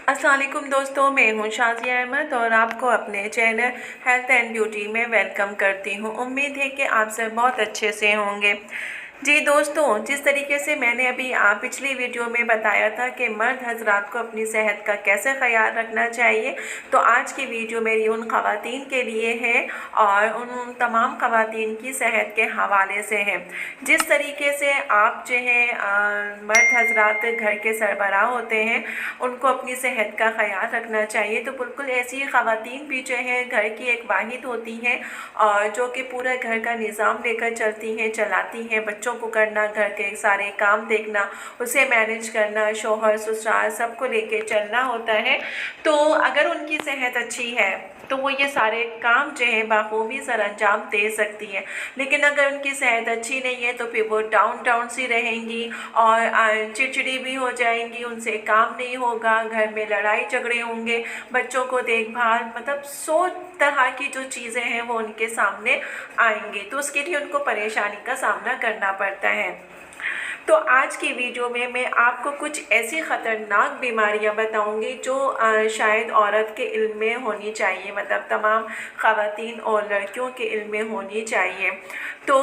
अस्सलाम वालेकुम दोस्तों, मैं हूं शाज़िया अहमद और आपको अपने चैनल हेल्थ एंड ब्यूटी में वेलकम करती हूं। उम्मीद है कि आप सब बहुत अच्छे से होंगे। जी दोस्तों, जिस तरीके से मैंने अभी पिछली वीडियो में बताया था कि मर्द हजरात को अपनी सेहत का कैसे ख्याल रखना चाहिए, तो आज की वीडियो मेरी उन ख़वातीन के लिए है और उन तमाम ख़वातीन की सेहत के हवाले से है। जिस तरीके से आप जो है मर्द हजरात घर के सरबराह होते हैं, उनको अपनी सेहत का ख्याल रखना चाहिए, तो बिल्कुल ऐसी ख़वातीन भी जो है घर की एक वाहिद होती हैं और जो कि पूरा घर का निज़ाम लेकर चलती हैं, चलाती हैं। बच्चों को करना, घर के सारे काम देखना, उसे मैनेज करना, शौहर ससुराल सबको लेके चलना होता है। तो अगर उनकी सेहत अच्छी है तो वो ये सारे काम जो है बाखूबी सर अंजाम दे सकती है। लेकिन अगर उनकी सेहत अच्छी नहीं है तो फिर वो डाउन सी रहेंगी और चिड़चिड़ी भी हो जाएंगी, उनसे काम नहीं होगा, घर में लड़ाई झगड़े होंगे, बच्चों को देखभाल, मतलब 100 तरह की जो चीज़ें हैं वो उनके सामने आएंगी, तो उसके लिए उनको परेशानी का सामना करना पड़ता है। तो आज की वीडियो में मैं आपको कुछ ऐसी ख़तरनाक बीमारियां बताऊंगी जो शायद औरत के इल्म में होनी चाहिए, मतलब तमाम ख़वातीन और लड़कियों के इल्म में होनी चाहिए। तो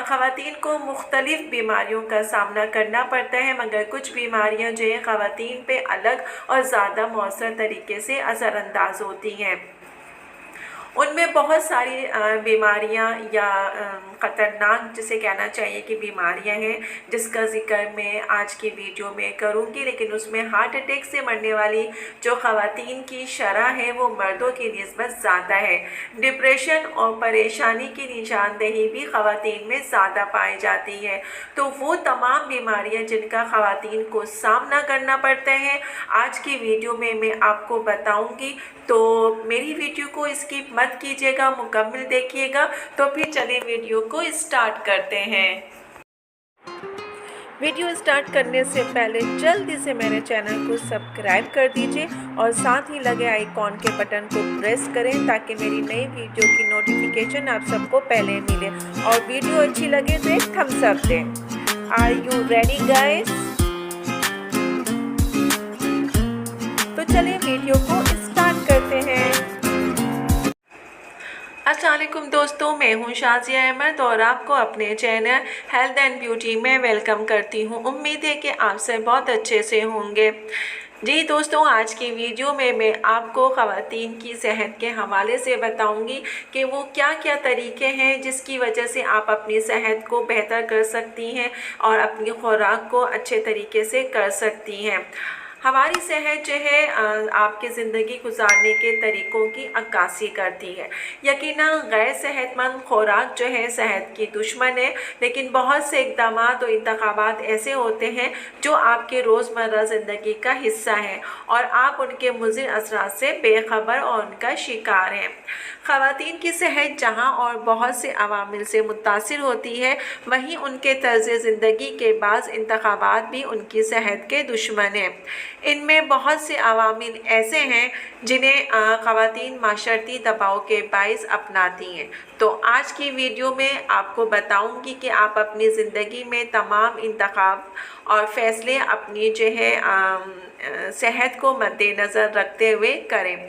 ख़वातीन को मुख्तलिफ़ बीमारियों का सामना करना पड़ता है, मगर कुछ बीमारियां जो है ख़वातीन पे अलग और ज़्यादा मौसर तरीके से असरअंदाज होती हैं। उनमें बहुत सारी बीमारियां या ख़तरनाक जिसे कहना चाहिए कि बीमारियां हैं, जिसका ज़िक्र मैं आज की वीडियो में करूंगी। लेकिन उसमें हार्ट अटैक से मरने वाली जो ख़वातीन की शरह है वो मर्दों की निस्बत ज़्यादा है। डिप्रेशन और परेशानी की निशानदेही भी ख़वातीन में ज़्यादा पाई जाती है। तो वो तमाम बीमारियां जिनका ख़वातीन को सामना करना पड़ता है, आज की वीडियो में मैं आपको बताऊँगी। तो मेरी वीडियो को स्किप मत कीजिएगा, मुकम्मल देखिएगा। तो फिर चलिए वीडियो को स्टार्ट करते हैं। वीडियो स्टार्ट करने से पहले जल्दी से मेरे चैनल को सब्सक्राइब कर दीजिए और साथ ही लगे आइकॉन के बटन को प्रेस करें ताकि मेरी नई वीडियो की नोटिफिकेशन आप सबको पहले मिले। और वीडियो अच्छी लगे तो एक थम्स अप दें। Are you ready guys? तो चलिए वीडियो को स्टार्ट करते हैं। अस्सलाम वालेकुम दोस्तों, मैं हूं शाज़िया अहमद और आपको अपने चैनल हेल्थ एंड ब्यूटी में वेलकम करती हूं। उम्मीद है कि आप सब बहुत अच्छे से होंगे। जी दोस्तों, आज की वीडियो में मैं आपको ख़वातीन की सेहत के हवाले से बताऊंगी कि वो क्या क्या तरीके हैं जिसकी वजह से आप अपनी सेहत को बेहतर कर सकती हैं और अपनी खुराक को अच्छे तरीके से कर सकती हैं। हमारी सेहत जो है आपके ज़िंदगी गुजारने के तरीक़ों की अक्कासी करती है। यकीनन गैर सेहतमंद खुराक जो है सेहत की दुश्मन है, लेकिन बहुत से इक़दामात और इंतख़ाबात ऐसे होते हैं जो आपके रोज़मर्रा ज़िंदगी का हिस्सा हैं और आप उनके मुज़िर असरात से बेखबर और उनका शिकार हैं। ख़वातीन की सेहत जहाँ और बहुत से अवामिल से मुतासिर होती है, वहीं उनके तर्ज़ ज़िंदगी के बाज़ इंतख़ाबात भी उनकी सेहत के दुश्मन हैं। इनमें बहुत से अवामिल ऐसे हैं जिन्हें ख़वातीन माशरती दबाव के बाइस अपनाती हैं। तो आज की वीडियो में आपको बताऊंगी कि आप अपनी ज़िंदगी में तमाम इंतखाब और फ़ैसले अपनी जो है सेहत को मद्देनज़र रखते हुए करें।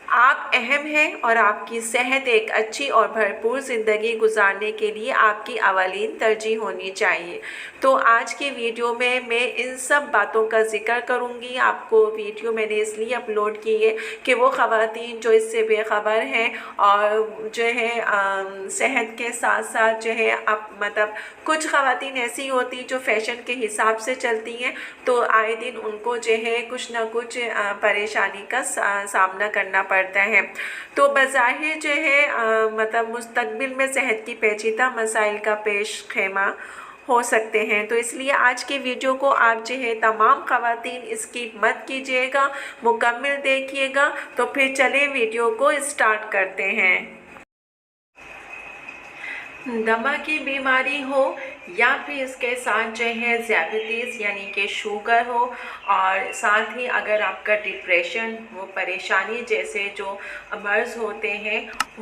आप अहम हैं और आपकी सेहत एक अच्छी और भरपूर ज़िंदगी गुजारने के लिए आपकी अवलीन तरजीह होनी चाहिए। तो आज की वीडियो में मैं इन सब बातों का ज़िक्र करूँगी। आपको वीडियो मैंने इसलिए अपलोड की है कि वो ख़वातीन जो इससे बेखबर हैं और जो है सेहत के साथ साथ जो है आप मतलब कुछ ख़वातीन ऐसी होती जो फ़ैशन के हिसाब से चलती हैं, तो आए दिन उनको जो है कुछ ना कुछ परेशानी का सामना करना पड़ता है। तो बज़ाहिर जो है मतलब मुस्तकबिल में सेहत की पेचीदा मसाइल का पेश खेमा हो सकते हैं। तो इसलिए आज के वीडियो को आप जो है तमाम ख़वातीन स्किप मत कीजिएगा, मुकम्मल देखिएगा। तो फिर चले वीडियो को स्टार्ट करते हैं। दमा की बीमारी हो या फिर इसके साथ जो है ज़ियादतीस यानी कि शुगर हो, और साथ ही अगर आपका डिप्रेशन वो परेशानी जैसे जो मर्ज़ होते हैं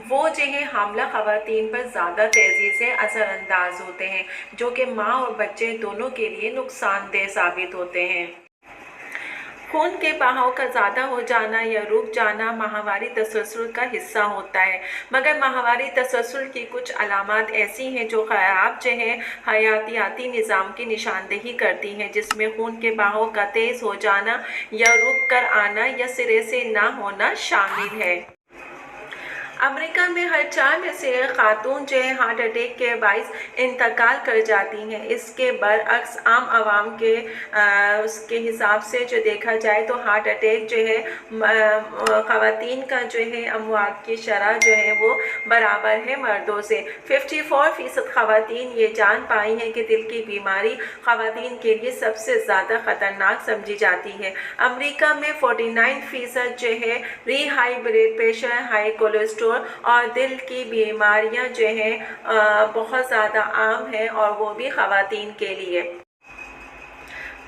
वो जो है हामला ख़वातीन पर ज़्यादा तेज़ी से असरअंदाज होते हैं, जो कि माँ और बच्चे दोनों के लिए नुकसानदेह साबित होते हैं। खून के बहाव का ज़्यादा हो जाना या रुक जाना माहवारी तसलसल का हिस्सा होता है, मगर माहवारी तसलसल की कुछ अलामात ऐसी हैं जो ख़राब जो है हयातियाती निज़ाम की निशानदेही करती हैं, जिसमें खून के बहाव का तेज़ हो जाना या रुक कर आना या सिरे से ना होना शामिल है। अमेरिका में हर 4 में से एक खातून जो है हार्ट अटैक के बाइस इंतकाल कर जाती हैं। इसके बरअक्स आम आवाम के उसके हिसाब से जो देखा जाए तो हार्ट अटैक जो है ख़वातीन का जो है अमवात की शरह जो है वो बराबर है मर्दों से। 54% ख़वातीन ये जान पाई हैं कि दिल की बीमारी ख़वातीन के लिए सबसे ज़्यादा ख़तरनाक समझी जाती है। अमेरिका में 49% जो है high blood pressure, high cholesterol और दिल की बीमारियां जो हैं बहुत ज़्यादा आम हैं, और वो भी ख़वातीन के लिए।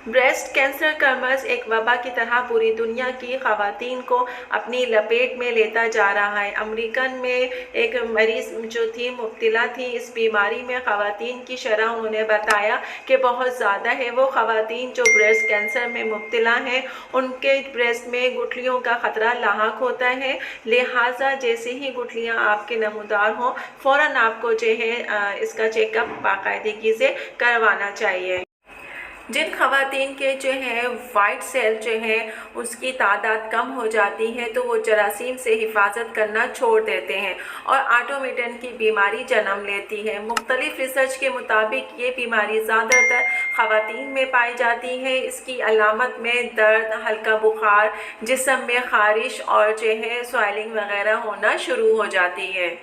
ब्रेस्ट कैंसर का मर्ज एक वबा की तरह पूरी दुनिया की ख़वातीन को अपनी लपेट में लेता जा रहा है। अमेरिकन में एक मरीज़ जो थी मुब्तला थी इस बीमारी में ख़वातीन की शरह उन्होंने बताया कि बहुत ज़्यादा है। वो ख़वातीन जो ब्रेस्ट कैंसर में मुब्तला हैं उनके ब्रेस्ट में गुठलियों का ख़तरा लाहक होता है, लिहाजा जैसे ही गुठलियाँ आपके नमूदार हों फ़ौरन आपको जो है इसका चेकअप बाकायदगी से करवाना चाहिए। जिन ख़वातीन के जो है वाइट सेल जो है उसकी तादाद कम हो जाती है तो वो जरासीम से हिफाजत करना छोड़ देते हैं और ऑटोमेटन की बीमारी जन्म लेती है। मुख्तलिफ रिसर्च के मुताबिक ये बीमारी ज़्यादातर ख़वातीन में पाई जाती है। इसकी अलामत में दर्द, हल्का बुखार, जिस्म में ख़ारिश और जो है स्वेलिंग वगैरह होना शुरू हो जाती है।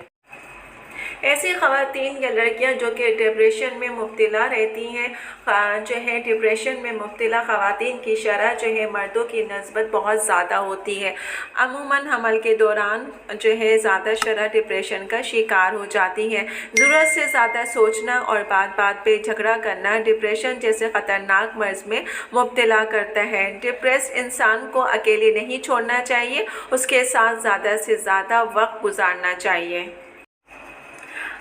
ऐसी ख़वातीन या लड़कियां जो कि डिप्रेशन में मुब्तला रहती हैं, जो है डिप्रेशन में मुब्तला ख़वातीन की शरह जो है मर्दों की नस्बत बहुत ज़्यादा होती है। अमूमन हमल के दौरान जो है ज़्यादा शरह डिप्रेशन का शिकार हो जाती है। ज़रूरत से ज़्यादा सोचना और बात बात पे झगड़ा करना डिप्रेशन जैसे ख़तरनाक मर्ज़ में मुब्तला करता है। डिप्रेस इंसान को अकेले नहीं छोड़ना चाहिए, उसके साथ ज़्यादा से ज़्यादा वक्त गुजारना चाहिए।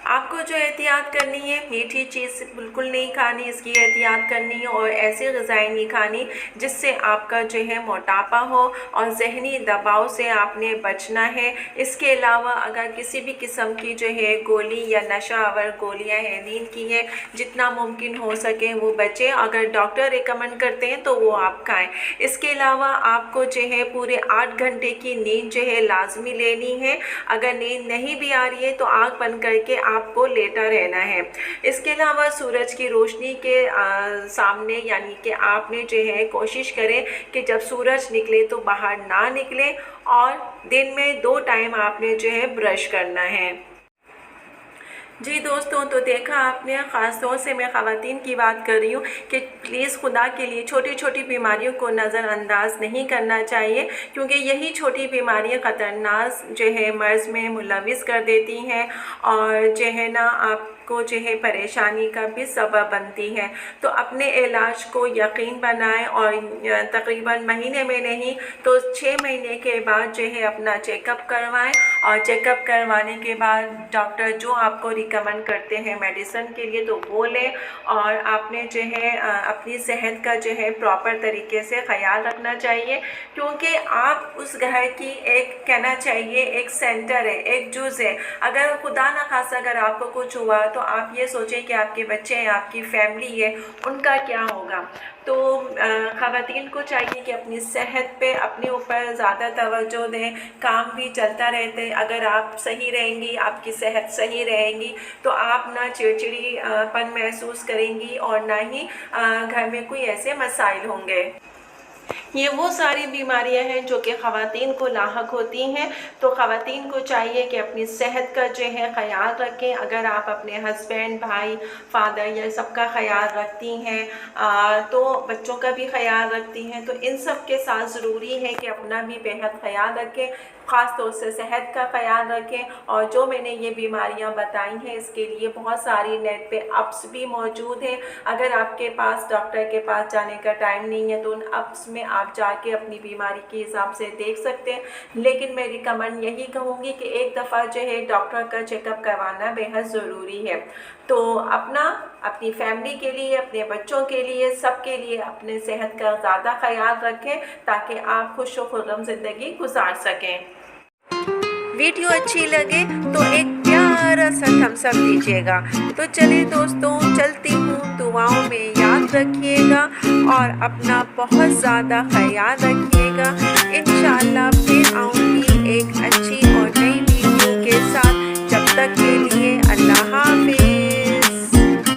आपको जो एहतियात करनी है, मीठी चीज़ बिल्कुल नहीं खानी, इसकी एहतियात करनी है और ऐसी ग़िज़ाएँ नहीं खानी जिससे आपका जो है मोटापा हो और ज़हनी दबाव से आपने बचना है। इसके अलावा अगर किसी भी किस्म की जो है गोली या नशा आवर गोलियाँ हैं नींद की है, जितना मुमकिन हो सके वो बचें। अगर डॉक्टर रिकमेंड करते हैं तो वो आप खाएँ। इसके अलावा आपको जो है पूरे 8 घंटे की नींद जो है लाजमी लेनी है। अगर नींद नहीं भी आ रही है तो आँख बंद करके आपको लेटा रहना है। इसके अलावा सूरज की रोशनी के सामने यानी कि आपने जो है कोशिश करें कि जब सूरज निकले तो बाहर ना निकले और दिन में 2 टाइम आपने जो है ब्रश करना है। जी दोस्तों, तो देखा आपने, ख़ास तौर से मैं ख़वातीन की बात कर रही हूँ कि प्लीज़ खुदा के लिए छोटी छोटी बीमारियों को नज़रअंदाज नहीं करना चाहिए, क्योंकि यही छोटी बीमारियाँ ख़तरनाक जो है मर्ज़ में मुलविस कर देती हैं और जो है ना आपको जो है परेशानी का भी सबब बनती है। तो अपने इलाज को यकीन बनाएं और तकरीबन महीने में नहीं तो 6 महीने के बाद जो है अपना चेकअप करवाएं और चेकअप करवाने के बाद डॉक्टर जो आपको रिकमेंड करते हैं मेडिसिन के लिए तो वो लें और आपने जो है अपनी सेहत का जो है प्रॉपर तरीके से ख्याल रखना चाहिए, क्योंकि आप उस घर की एक कहना चाहिए एक सेंटर है, एक जुज़ है। अगर खुदा न खासा अगर आपको कुछ हुआ तो आप ये सोचें कि आपके बच्चे हैं, आपकी फैमिली है, उनका क्या होगा। तो ख़वातीन को चाहिए कि अपनी सेहत पे अपने ऊपर ज़्यादा तवज्जो दें, काम भी चलता रहते हैं। अगर आप सही रहेंगी, आपकी सेहत सही रहेगी तो आप ना चिड़चिड़ी पन महसूस करेंगी और ना ही घर में कोई ऐसे मसाइल होंगे। ये वो सारी बीमारियां हैं जो कि ख़वातीन को लाहक होती हैं। तो ख़वातीन को चाहिए कि अपनी सेहत का जो है ख़याल रखें। अगर आप अपने हस्बैंड, भाई, फादर या सबका ख़याल रखती हैं तो बच्चों का भी ख़याल रखती हैं, तो इन सब के साथ ज़रूरी है कि अपना भी बेहद ख़याल रखें, ख़ास तौर से सेहत का ख़याल रखें। और जो मैंने ये बीमारियां बताई हैं इसके लिए बहुत सारी नेट पे ऐप्स भी मौजूद हैं। अगर आपके पास डॉक्टर के पास जाने का टाइम नहीं है तो उन ऐप्स में में आप जाके अपनी बीमारी के हिसाब से देख सकते हैं, लेकिन मैं रिकमेंड यही कहूँगी कि एक दफ़ा जो है डॉक्टर का चेकअप करवाना बेहद ज़रूरी है। तो अपनी फैमिली के लिए, अपने बच्चों के लिए, सबके लिए अपने सेहत का ज़्यादा ख्याल रखें ताकि आप खुश व खुर्रम ज़िंदगी गुजार सकें। वीडियो अच्छी लगे तो एक प्यारा सा थम्स अप दीजिएगा। तो चलिए दोस्तों, चलती हूँ, दुआओं में याद रखिएगा और अपना बहुत ज़्यादा ख्याल रखिएगा। इंशाअल्लाह फिर आऊँगी